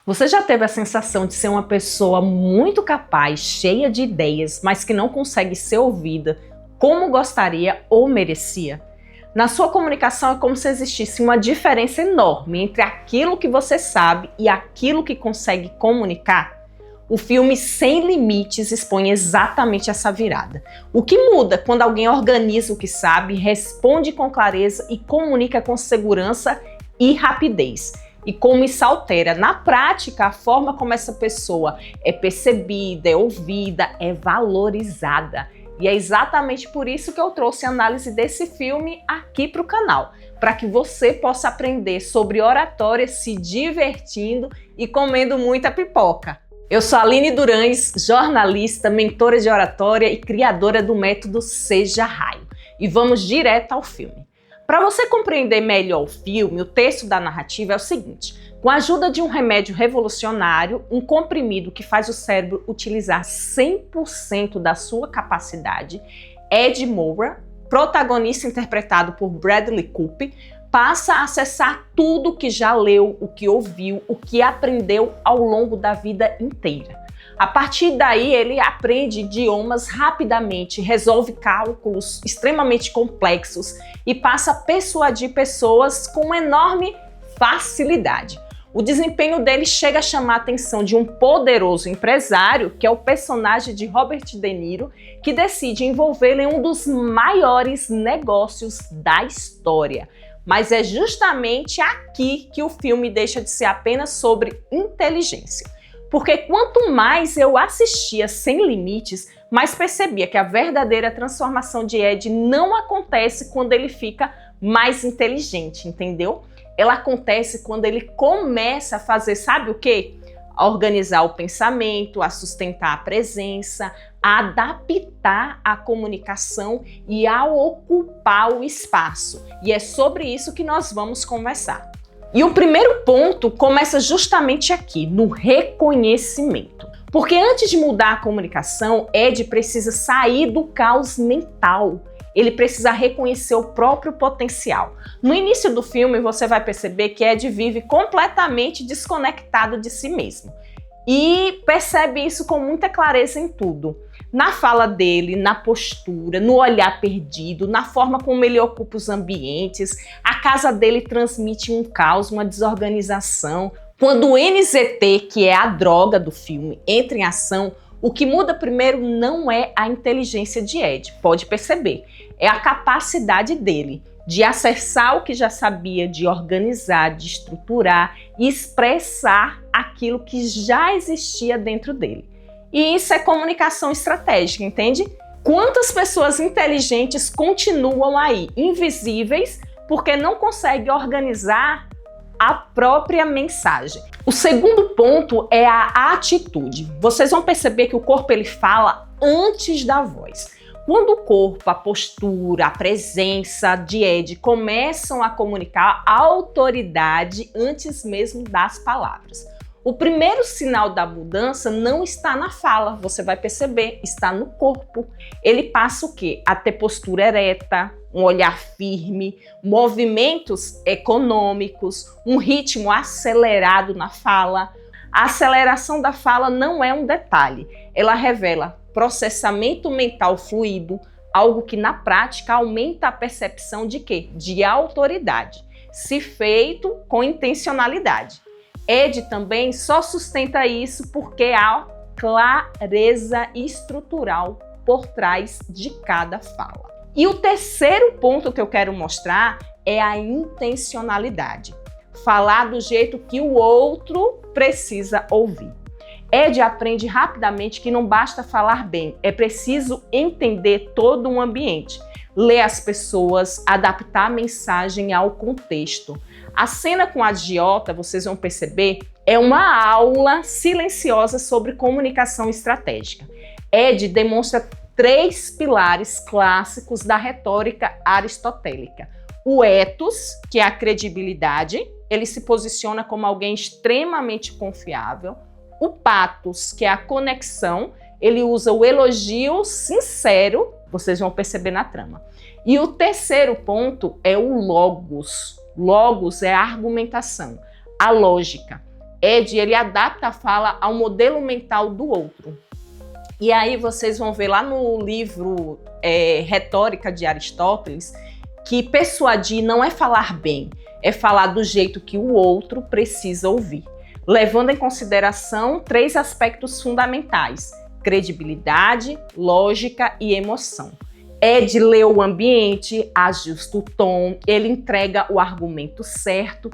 Você já teve a sensação de ser uma pessoa muito capaz, cheia de ideias, mas que não consegue ser ouvida como gostaria ou merecia? Na sua comunicação é como se existisse uma diferença enorme entre aquilo que você sabe e aquilo que consegue comunicar. O filme Sem Limites expõe exatamente essa virada. O que muda quando alguém organiza o que sabe, responde com clareza e comunica com segurança e rapidez. E como isso altera na prática a forma como essa pessoa é percebida, é ouvida, é valorizada. E é exatamente por isso que eu trouxe a análise desse filme aqui para o canal, para que você possa aprender sobre oratória se divertindo e comendo muita pipoca. Eu sou a Aline Durães, jornalista, mentora de oratória e criadora do método Seja Raio. E vamos direto ao filme. Para você compreender melhor o filme, o texto da narrativa é o seguinte: com a ajuda de um remédio revolucionário, um comprimido que faz o cérebro utilizar 100% da sua capacidade, Ed Moura, protagonista interpretado por Bradley Cooper, passa a acessar tudo o que já leu, o que ouviu, o que aprendeu ao longo da vida inteira. A partir daí, ele aprende idiomas rapidamente, resolve cálculos extremamente complexos e passa a persuadir pessoas com enorme facilidade. O desempenho dele chega a chamar a atenção de um poderoso empresário, que é o personagem de Robert De Niro, que decide envolvê-lo em um dos maiores negócios da história. Mas é justamente aqui que o filme deixa de ser apenas sobre inteligência. Porque quanto mais eu assistia Sem Limites, mais percebia que a verdadeira transformação de Ed não acontece quando ele fica mais inteligente, entendeu? Ela acontece quando ele começa a fazer, sabe o quê? A organizar o pensamento, a sustentar a presença, a adaptar a comunicação e a ocupar o espaço. E é sobre isso que nós vamos conversar. E o primeiro ponto começa justamente aqui, no reconhecimento. Porque antes de mudar a comunicação, Ed precisa sair do caos mental. Ele precisa reconhecer o próprio potencial. No início do filme, você vai perceber que Ed vive completamente desconectado de si mesmo. E percebe isso com muita clareza em tudo. Na fala dele, na postura, no olhar perdido, na forma como ele ocupa os ambientes. A casa dele transmite um caos, uma desorganização. Quando o NZT, que é a droga do filme, entra em ação, o que muda primeiro não é a inteligência de Ed, pode perceber. É a capacidade dele de acessar o que já sabia, de organizar, de estruturar e expressar aquilo que já existia dentro dele. E isso é comunicação estratégica, entende? Quantas pessoas inteligentes continuam aí, invisíveis, porque não conseguem organizar a própria mensagem. O segundo ponto é a atitude. Vocês vão perceber que o corpo ele fala antes da voz. Quando o corpo, a postura, a presença de Ed começam a comunicar a autoridade antes mesmo das palavras. O primeiro sinal da mudança não está na fala, você vai perceber, está no corpo. Ele passa o quê? A ter postura ereta, um olhar firme, movimentos econômicos, um ritmo acelerado na fala. A aceleração da fala não é um detalhe, ela revela processamento mental fluido, algo que na prática aumenta a percepção de quê? De autoridade, se feito com intencionalidade. Ed também só sustenta isso porque há clareza estrutural por trás de cada fala. E o terceiro ponto que eu quero mostrar é a intencionalidade. Falar do jeito que o outro precisa ouvir. Ed aprende rapidamente que não basta falar bem, é preciso entender todo um ambiente, ler as pessoas, adaptar a mensagem ao contexto. A cena com a agiota, vocês vão perceber, é uma aula silenciosa sobre comunicação estratégica. Ed demonstra 3 pilares clássicos da retórica aristotélica. O ethos, que é a credibilidade, ele se posiciona como alguém extremamente confiável. O pathos, que é a conexão, ele usa o elogio sincero, vocês vão perceber na trama. E o terceiro ponto é o logos. Logos é a argumentação, a lógica. Ed, ele adapta a fala ao modelo mental do outro. E aí vocês vão ver lá no livro Retórica de Aristóteles que persuadir não é falar bem, é falar do jeito que o outro precisa ouvir, levando em consideração 3 aspectos fundamentais: credibilidade, lógica e emoção. Ed lê o ambiente, ajusta o tom, ele entrega o argumento certo.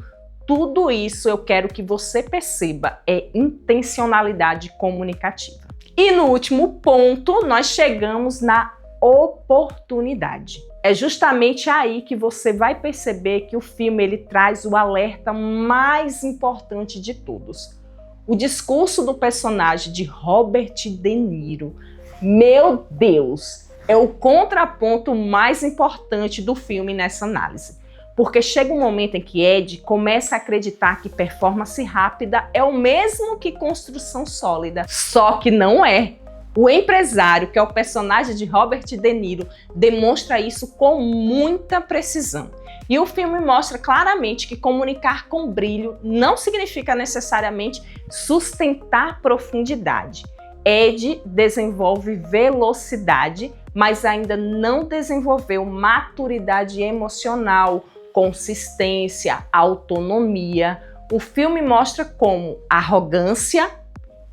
Tudo isso eu quero que você perceba, é intencionalidade comunicativa. E no último ponto, nós chegamos na oportunidade. É justamente aí que você vai perceber que o filme ele traz o alerta mais importante de todos. O discurso do personagem de Robert De Niro. Meu Deus, é o contraponto mais importante do filme nessa análise. Porque chega um momento em que Ed começa a acreditar que performance rápida é o mesmo que construção sólida. Só que não é. O empresário, que é o personagem de Robert De Niro, demonstra isso com muita precisão. E o filme mostra claramente que comunicar com brilho não significa necessariamente sustentar profundidade. Ed desenvolve velocidade, mas ainda não desenvolveu maturidade emocional, consistência, autonomia. O filme mostra como arrogância,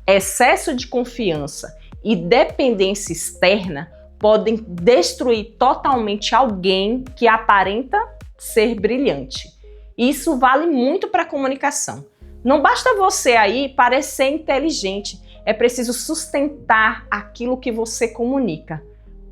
excesso de confiança e dependência externa podem destruir totalmente alguém que aparenta ser brilhante. Isso vale muito para a comunicação. Não basta você aí parecer inteligente, é preciso sustentar aquilo que você comunica.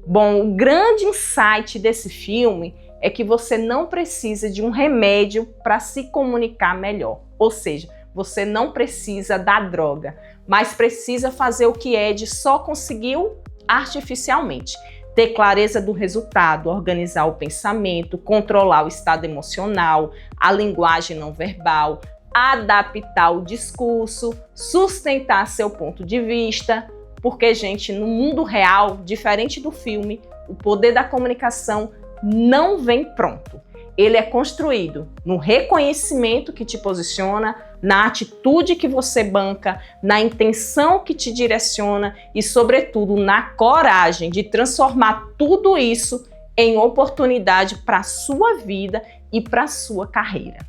Bom, o grande insight desse filme é que você não precisa de um remédio para se comunicar melhor. Ou seja, você não precisa da droga, mas precisa fazer o que Ed só conseguiu artificialmente. Ter clareza do resultado, organizar o pensamento, controlar o estado emocional, a linguagem não verbal, adaptar o discurso, sustentar seu ponto de vista. Porque, gente, no mundo real, diferente do filme, o poder da comunicação não vem pronto. Ele é construído no reconhecimento que te posiciona, na atitude que você banca, na intenção que te direciona e, sobretudo, na coragem de transformar tudo isso em oportunidade para a sua vida e para a sua carreira.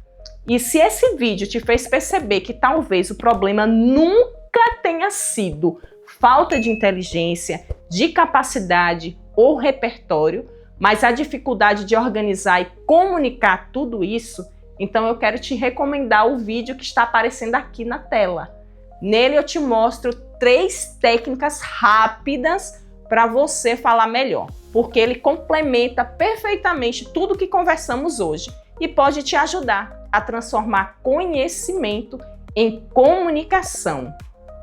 E se esse vídeo te fez perceber que talvez o problema nunca tenha sido falta de inteligência, de capacidade ou repertório, mas a dificuldade de organizar e comunicar tudo isso, então eu quero te recomendar o vídeo que está aparecendo aqui na tela. Nele eu te mostro 3 técnicas rápidas para você falar melhor, porque ele complementa perfeitamente tudo que conversamos hoje e pode te ajudar a transformar conhecimento em comunicação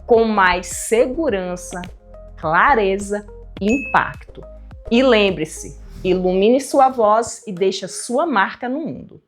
com mais segurança, clareza e impacto. E lembre-se, ilumine sua voz e deixe sua marca no mundo.